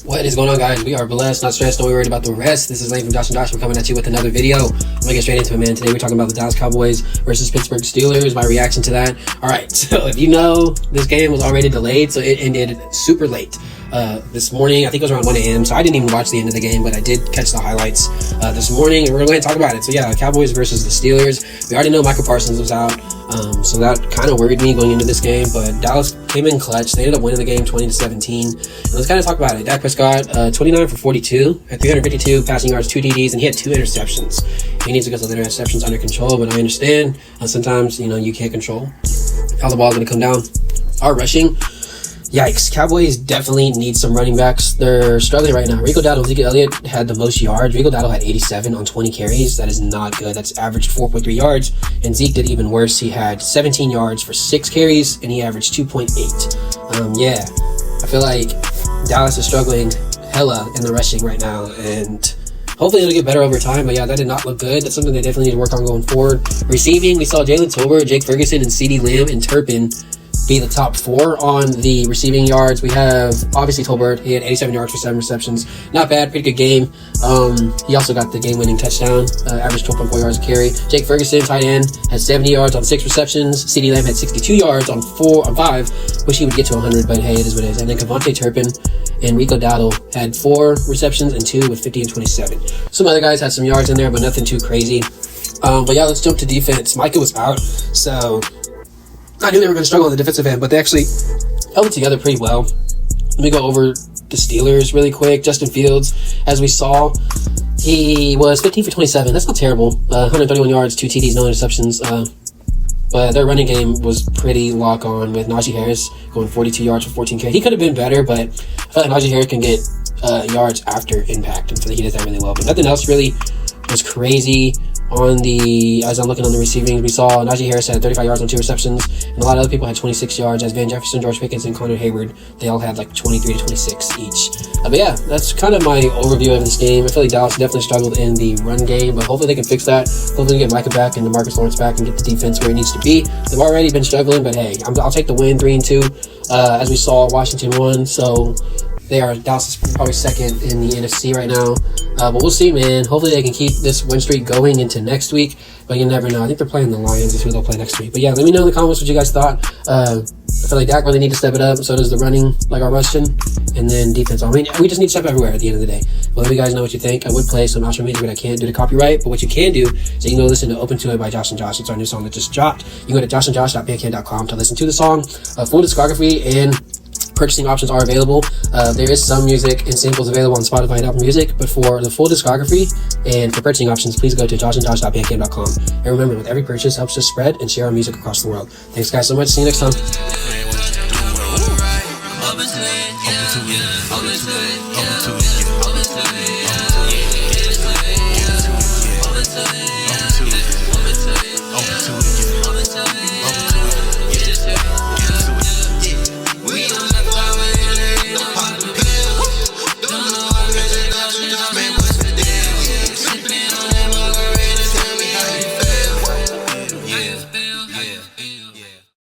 What is going on, guys? We are blessed, not stressed, don't be worried about the rest. This is Lane from Josh and Josh. We're coming at you with another video. I'm gonna get straight into it, man. Today we're talking about the Dallas Cowboys versus Pittsburgh Steelers, my reaction to that. Alright, so if you know, this game was already delayed, so it ended super late. This morning, I think it was around 1 a.m., so I didn't even watch the end of the game, but I did catch the highlights this morning, and we're gonna go ahead and talk about it. So yeah, Cowboys versus the Steelers. We already know Michael Parsons was out, so that kind of worried me going into this game, but Dallas came in clutch. They ended up winning the game 20-17. And let's kind of talk about it. Dak Prescott, 29 for 42, at 352 passing yards, 2 TDs, and he had 2 interceptions. He needs to get those interceptions under control, but I understand sometimes, you can't control how the ball's going to come down. Our rushing, yikes. Cowboys definitely need some running backs. They're struggling right now. Rico Dowdle, Zeke Elliott had the most yards. Rico Dowdle had 87 on 20 carries. That is not good. That's averaged 4.3 yards. And Zeke did even worse. He had 17 yards for 6 carries, and he averaged 2.8. Yeah, I feel like Dallas is struggling hella in the rushing right now, and hopefully it'll get better over time. But yeah, that did not look good. That's something they definitely need to work on going forward. Receiving, we saw Jalen Tolbert, Jake Ferguson, and CeeDee Lamb and Turpin be the top 4 on the receiving yards. We have obviously Tolbert. He had 87 yards for 7 receptions. Not bad, pretty good game. He also got the game-winning touchdown, averaged 12.4 yards a carry. Jake Ferguson, tight end, had 70 yards on 6 receptions. CeeDee Lamb had 62 yards on 5. Wish he would get to 100, but hey, it is what it is. And then Kevontae Turpin and Rico Dowdle had 4 receptions and 2 with 50 and 27. Some other guys had some yards in there, but nothing too crazy. But yeah, let's jump to defense. Micah was out, so I knew they were going to struggle on the defensive end, but they actually held it together pretty well. Let me go over the Steelers really quick. Justin Fields, as we saw, he was 15 for 27. That's not terrible. 131 yards, 2 TDs, no interceptions. But their running game was pretty lock on with Najee Harris going 42 yards for 14 carries. He could have been better, but I feel like Najee Harris can get yards after impact, and I feel like he does that really well. But nothing else really was crazy. As I'm looking on the receiving, we saw Najee Harris had 35 yards on 2 receptions, and a lot of other people had 26 yards, as Van Jefferson, George Pickens, and Connor Hayward, they all had like 23 to 26 each. But yeah, that's kind of my overview of this game. I feel like Dallas definitely struggled in the run game, but hopefully they can fix that. Hopefully they get Micah back and DeMarcus Lawrence back and get the defense where it needs to be. They've already been struggling, but hey, I'll take the win, 3-2. As we saw, Washington won, so Dallas is probably second in the NFC right now. But we'll see, man. Hopefully they can keep this win streak going into next week. But you never know. I think they're playing the Lions. Is who they'll play next week. But yeah, let me know in the comments what you guys thought. I feel like Dak really need to step it up. So does the running, like our rushing. And then defense. I mean, we just need to step everywhere at the end of the day. But let me guys know what you think. I would play some outro music, but I can't do the copyright. But what you can do is you can go listen to Open to It by Josh and Josh. It's our new song that just dropped. You can go to joshandjosh.bandcamp.com to listen to the song. Full discography and purchasing options are available. There is some music and samples available on Spotify and Apple Music, but for the full discography and for purchasing options, please go to joshandjosh.bandcamp.com. And remember, with every purchase helps us spread and share our music across the world. Thanks guys so much. See you next time.